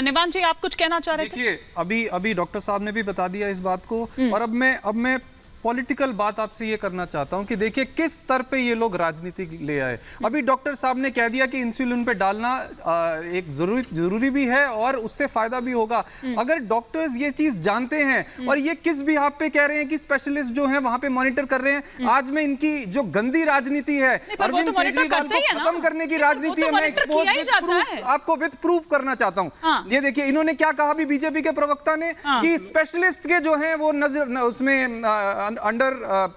निवान जी, आप कुछ कहना चाह रहे थे? देखिए, अभी डॉक्टर साहब ने भी बता दिया इस बात को, और अब मैं पॉलिटिकल बात आपसे ये करना चाहता हूं कि देखिए किस स्तर पे ये लोग राजनीति ले आए। अभी डॉक्टर साहब ने कह दिया कि इंसुलिन पे डालना एक जरूरी भी है और उससे फायदा भी होगा। अगर डॉक्टर्स ये चीज जानते हैं और ये किस भी आप पे कह रहे हैं कि स्पेशलिस्ट जो हैं वहां पे मॉनिटर कर रहे हैं, आज में इनकी जो गंदी राजनीति है, अरविंद केजरीवाल को खत्म करने की राजनीति है, मैं एक्सपोज आपको विद प्रूफ करना चाहता हूं। ये देखिए इन्होंने क्या कहा अभी बीजेपी के प्रवक्ता ने कि स्पेशलिस्ट के जो हैं वो नजर उसमें अंडर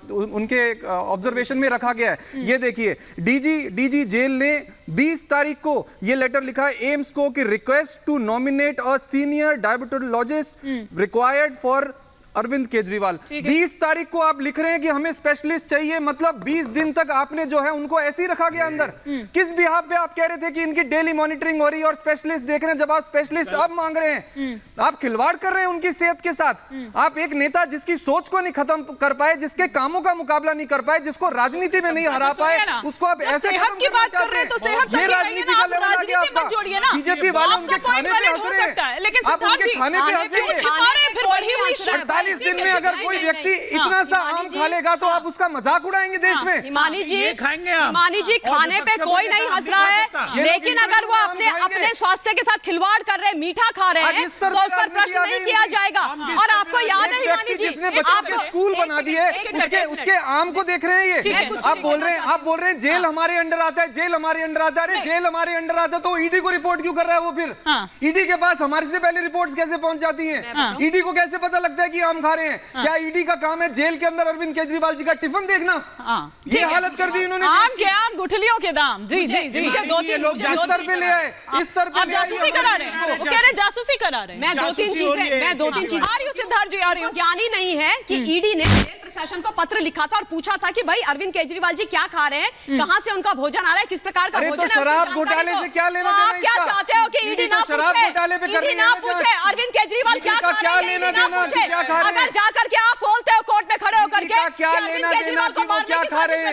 उनके ऑब्जर्वेशन में रखा गया है। ये देखिए डीजी जेल ने 20 तारीख को ये लेटर लिखा है एम्स को कि request to nominate a senior diabetologist required for Arvind Kejriwal. 20 तारीख को आप लिख रहे हैं कि हमें स्पेशलिस्ट चाहिए, मतलब 20 दिन तक आपने जो है उनको ऐसे ही रखा गया अंदर। किस बिहाफ पे आप कह रहे थे कि इनकी डेली मॉनिटरिंग हो रही है और स्पेशलिस्ट देख रहे हैं, जब आप स्पेशलिस्ट अब मांग रहे हैं, आप खिलवाड़ कर रहे हैं उनकी सेहत के साथ। आप एक नेता जिसकी सोच को नहीं खत्म कर पाए, जिसके कामों का मुकाबला नहीं कर पाए, जिसको राजनीति में नहीं हरा पाए, उसको आप ऐसे की बात कर रहे हैं तो सेहत ये राजनीति का लेवल आ गया आपका। बीजेपी वाले उनके खाने पे हंस रहे हैं, लेकिन आप उनके खाने पे हंसेंगे। 48 दिन में अगर कोई व्यक्ति इतना सा आम खा लेगा तो आप उसका मजाक उड़ाएंगे देश में। हिमानी जी खाने पे कोई नहीं हंस रहा है, लेकिन अगर वो अपने स्वास्थ्य के साथ खिलवाड़ कर रहे हैं, मीठा खा रहे हैं, तो उस पर प्रश्न नहीं किया जाएगा। और आपको याद है हिमानी जी, जिसने बच्चों के स्कूल बना दिए उसके आम को देख रहे हैं ये। आप बोल रहे हैं जेल हमारे अंडर आता है, जेल हमारे अंडर आता है। अरे जेल हमारे अंडर आता है तो ईडी को रिपोर्ट क्यों कर रहा है वो? फिर ईडी के पास हमारे से पहले रिपोर्ट्स कैसे पहुंच जाती हैं? ईडी को कैसे पता लगता है कि आम खा रहे हैं? क्या ईडी का काम है जेल के अंदर अरविंद केजरीवाल जी का टिफिन देखना? ये हालत कर दी इन्होंने। आम के आम गुठलियों के दाम। जी जी जी, लोग जिस स्तर पे ले आए इस स्तर पे जासूसी करा रहे हैं, वो कह रहे जासूसी करा रहे हैं। मैं दो तीन चीजें आ रही हूं सिद्धार्थ जी, आ रही हूं। ज्ञानी नहीं है कि ईडी ने जेल प्रशासन को पत्र लिखा था और पूछा था कि भाई अरविंद केजरीवाल जी क्या खा रहे हैं, कहां से उनका भोजन आ रहा है, किस प्रकार का भोजन है। शराब घोटाले से क्या लेना देना? आप क्या चाहते हो कि ईडी ना पूछे अरविंद केजरीवाल क्या खा रहे हैं? अगर जाकर के आप बोलते हो कोर्ट में खड़े होकर के क्या लेना देना कि वो क्या खा रहे हैं?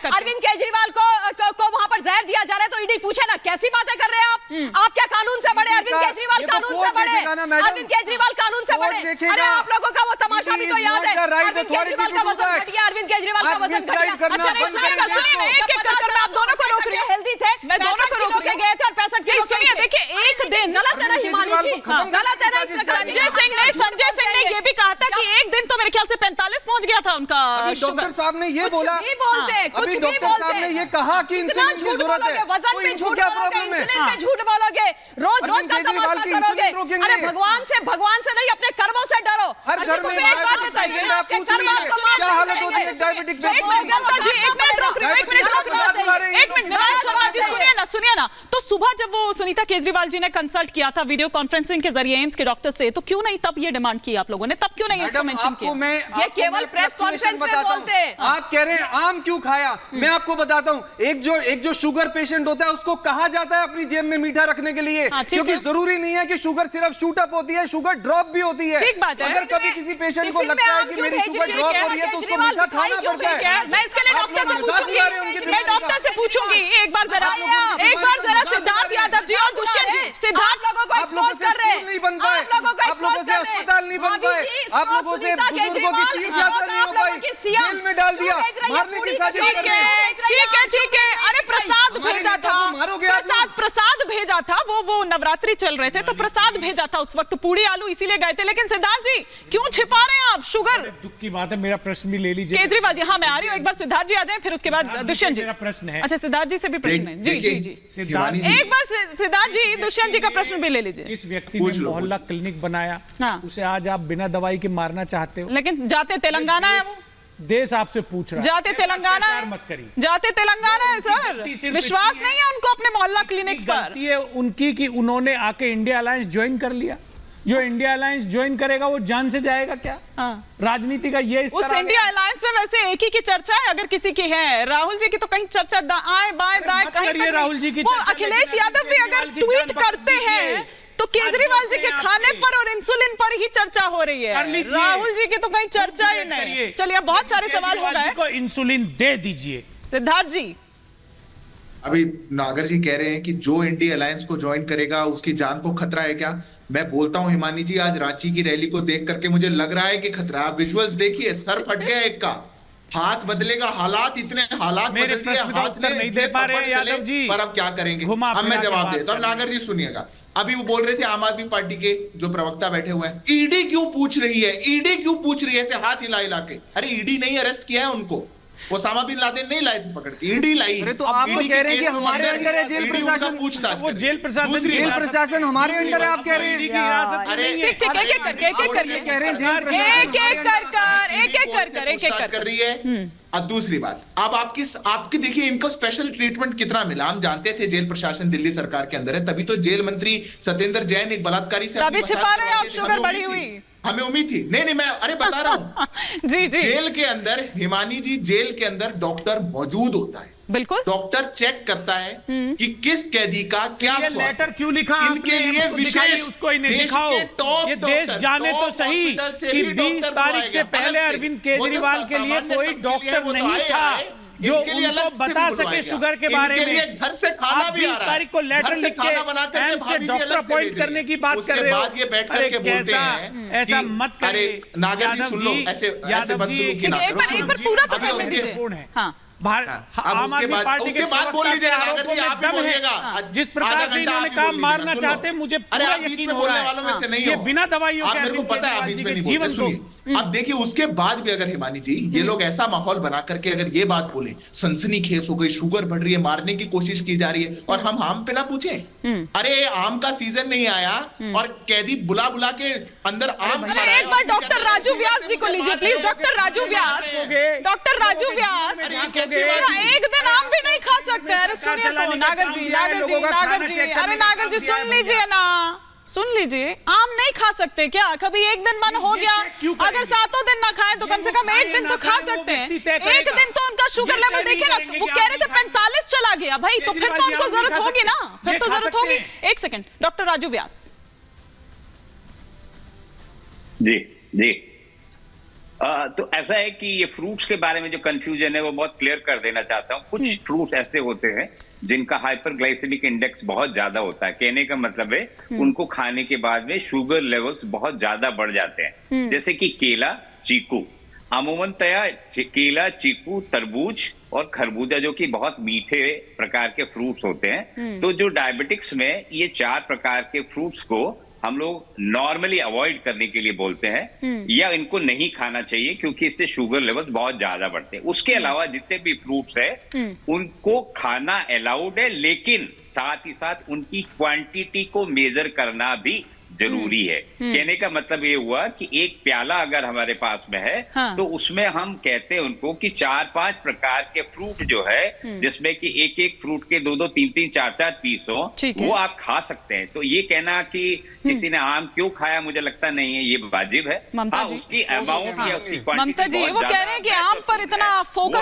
अरविंद केजरीवाल को वहां पर जहर दिया जा रहा है तो ईडी पूछे ना। कैसी बातें कर रहे हैं आप क्या कानून से बड़े? अरविंद केजरीवाल कानून से बड़े, अरविंद केजरीवाल कानून से बड़े। अरे आप लोगों का वो तमाशा भी तो याद है, अरविंद केजरीवाल का वजन घट गया, अरविंद केजरीवाल का वजन घट गया। अच्छा नहीं, एक एक कर मैं आप दोनों को रोक रही हूं। हेल्दी थे, मैं दोनों को रोक के गए थे और 65 किलो। सुनिए, देखिए एक दिन गलत है ना हिमानी जी, गलत है ना। संजय सिंह ने ये भी कहा था कि एक दिन तो मेरे ख्याल से 45 पहुंच गया था उनका। डॉक्टर साहब ने ये बोला, कुछ भी डॉक्टर साहब ने ये कहा कि इंसुलिन की जरूरत है। वजन पे झूठ क्या प्रॉब्लम है? इंसुलिन पे झूठ बोलोगे, रोज का तमाशा करोगे। अरे भगवान से नहीं, अपने कर्मों से डरो। हर घर में एक बात बताइए, क्या हालत होती है डायबिटिक सुनिए ना। तो सुबह जब वो सुनीता केजरीवाल जी ने कंसल्ट किया था वीडियो कॉन्फ्रेंसिंग के जरिए एम्स के डॉक्टर से, तो क्यों नहीं तब ये डिमांड की आप लोगों ने? तब क्यों नहीं इसको मेंशन किया? ये केवल प्रेस कॉन्फ्रेंस में बोलते हैं। आप कह रहे हैं आम क्यों खाया, मैं आपको बताता हूं। एक जो शुगर पेशेंट होता है उसको कहा जाता है अपनी जेब में मीठा रखने के लिए, क्योंकि जरूरी नहीं है कि शुगर सिर्फ शूट अप होती है, शुगर ड्रॉप भी होती है। अगर कभी किसी पेशेंट को लगता है कि मेरी शुगर ड्रॉप हो रही है तो उसको मीठा खाना पड़ता है। मैं इसके लिए डॉक्टर से पूछूंगी एक बार जरा सिद्धार्थ यादव जी और दुष्यंत जी। सिद्धार्थ लोगों को एक्सपोज कर रहे हैं, नहीं बन पाए, आप लोगों से अस्पताल नहीं बन पाए, आप लोगों से बुजुर्गों की तीर्थ यात्रा नहीं हो पाई, जेल में डाल दिया, मारने की साजिश कर रहे हैं। ठीक है। अरे प्रसाद भेजा था, प्रसाद भेजा था, वो नवरात्रि चल रहे थे तो प्रसाद भेजा था उस वक्त, पूड़ी आलू इसीलिए गए थे। लेकिन सिद्धार्थ जी क्यों छिपा रहे हैं आप शुगर? दुख की बात है, मेरा प्रश्न भी ले लीजिए केजरीवाल जी। हाँ मैं आ रही हूँ, एक बार सिद्धार्थ जी आ जाए, फिर उसके बाद दुष्यंत जी। मेरा प्रश्न है। अच्छा सिद्धार्थ जी से भी प्रश्न है। जी सिद्धार्थ जी, एक बार सिद्धार्थ जी दुष्यंत जी का प्रश्न भी ले लीजिए। जिस व्यक्ति ने मोहल्ला क्लिनिक बनाया, उसे आज आप बिना दवाई के मारना चाहते हो। लेकिन जाते तेलंगाना है वो, देश आपसे पूछ रहा है। जाते तेलंगाना मत करिए, जाते तेलंगाना है सर। विश्वास नहीं है उनको अपने मोहल्ला क्लिनिक्स पर। गलती है उनकी कि उन्होंने आके इंडिया अलायंस ज्वाइन कर लिया। जो इंडिया अलायंस ज्वाइन करेगा वो जान से जाएगा क्या? राजनीति का ये उस इंडिया अलायंस में वैसे एक ही की चर्चा है, अगर किसी की है। राहुल जी की तो कहीं चर्चा आए बाएं दाएं कहीं तक। राहुल जी की अखिलेश यादव भी अगर ट्वीट करते हैं तो केजरीवाल जी के खाने पर और इंसुलिन पर ही चर्चा हो रही है। राहुल जी की तो कहीं चर्चा ही नहीं। चलिए बहुत सारे सवाल हो गए। इंसुलिन दे दीजिए सिद्धार्थ जी। अभी नागर जी कह रहे हैं कि जो इंडी अलायंस को ज्वाइन करेगा उसकी जान को खतरा है क्या? मैं बोलता हूं हिमानी जी, आज रांची की रैली को देख करके मुझे लग रहा है कि खतरा। आप विजुअल्स देखिए, सर फट गया एक का, हाथ बदलेगा, हालात इतने हालात बदल दिए, हाथ नहीं दे पा रहे यादव जी, पर अब क्या करेंगे? अब मैं जवाब देता हूं, नागर जी सुनिएगा। अभी वो बोल रहे थे आम आदमी पार्टी के जो प्रवक्ता बैठे हुए हैं, ईडी क्यों पूछ रही है, ईडी क्यों पूछ रही है, ऐसे हाथ हिला हिला के। अरे ईडी नहीं अरेस्ट किया है उनको, ओसामा बिन लादेन नहीं लाए थे पकड़ के, ईडी लाई। अरे तो आप तो कह रहे हैं कि हमारे अंडर है जेल प्रशासन, पूछताछ, वो जेल प्रशासन हमारे अंडर है, आप कह रहे हैं। अरे एक एक कर रही है। अब दूसरी बात, अब आपकी देखिए इनको स्पेशल ट्रीटमेंट कितना मिला। हम जानते थे जेल प्रशासन दिल्ली सरकार के अंदर है, तभी तो जेल मंत्री सत्येंद्र जैन एक बलात्कारी से तभी छिपा रहे हैं आप, शुगर बढ़ी हुई। हमें उम्मीद थी, नहीं मैं अरे बता रहा हूं जी जी। जेल के अंदर हिमानी जी, जेल के अंदर डॉक्टर मौजूद होता है, बिल्कुल डॉक्टर चेक करता है कि किस कैदी का क्या लेटर क्यों लिखा इनके लिए विशेष उसको इन्हें दिखाओ। ये देश जाने तो सही कि 20 तारीख से पहले अरविंद केजरीवाल के लिए कोई डॉक्टर नहीं था जो उनको बता सके शुगर के बारे में। घर से खाना भी आ रहा है, 20 तारीख को लेटर लिख के डॉक्टर अपॉइंट करने की बात कर रहे हो। ये बैठ करके बोलते हैं ऐसा मत करिए नागर जी, सुन लो, ऐसे बदसलूकी ना करो। एक बार पूरा तो करने दीजिए। हाँ आम आदमी पार्टी के बाद बोल लीजिए नागर जी, आप भी बोलिएगा। जिस प्रकार से इन्होंने काम मारना चाहते हैं, मुझे पूरा यकीन हो रहा है ये बिना दवाइयों के मेरे को पता है आप बीच में नहीं बोलते। सुनिए, अब देखिए उसके बाद भी अगर हिमानी जी ये लोग ऐसा माहौल बना करके अगर ये बात बोले, सनसनीखेज हो गई, शुगर बढ़ रही है, मारने की कोशिश की जा रही है, और हम आम पे ना पूछे। अरे आम का सीजन नहीं आया और कैदी बुला बुला के अंदर आम खा रहा है। एक बार डॉक्टर राजू व्यास जी को लीजिए please. Doctor Raju Vyas, doctor Raju Vyas, एक दिन आम भी नहीं खा सकते। अरे सुनिए तो नागर जी, अरे नागर जी सुन लीजिए ना, सुन लीजिए, आम नहीं खा सकते क्या? कभी एक दिन मन हो गया, अगर 7 दिन ना खाएं तो कम से कम एक दिन तो खा सकते हैं। एक दिन तो उनका शुगर लेवल देखिए ना, वो कह रहे थे 45 चला गया भाई, तो फिर तो उनको जरूरत होगी ना, फिर तो जरूरत होगी। एक सेकंड, डॉक्टर राजू व्यास जी जी। तो ऐसा है कि ये फ्रूट्स के बारे में जो कंफ्यूजन है वो बहुत क्लियर कर देना चाहता हूँ। कुछ फ्रूट्स ऐसे होते हैं जिनका हाइपरग्लाइसेमिक इंडेक्स बहुत ज्यादा होता है, कहने का मतलब है उनको खाने के बाद में शुगर लेवल्स बहुत ज्यादा बढ़ जाते हैं। जैसे कि केला, चीकू, अमूमनतया केला, चीकू, तरबूज और खरबूजा जो कि बहुत मीठे प्रकार के फ्रूट्स होते हैं। तो जो डायबिटिक्स में ये 4 प्रकार के फ्रूट्स को हम लोग नॉर्मली अवॉइड करने के लिए बोलते हैं या इनको नहीं खाना चाहिए क्योंकि इससे शुगर लेवल बहुत ज्यादा बढ़ते हैं। उसके अलावा जितने भी फ्रूट्स है उनको खाना अलाउड है, लेकिन साथ ही साथ उनकी क्वांटिटी को मेजर करना भी जरूरी है। कहने का मतलब ये हुआ कि एक प्याला अगर हमारे पास में है तो उसमें हम कहते हैं उनको कि 4-5 प्रकार के फ्रूट जो है जिसमें कि एक फ्रूट के 2-2, 3-3, 4-4 पीस हो, वो आप खा सकते हैं। तो ये कहना कि किसी ने आम क्यों खाया, मुझे लगता नहीं है ये वाजिब है। उसकी अमाउंट या उसकी क्वांटिटी ममता जी वो कह रहे हैं कि आम पर इतना फोकस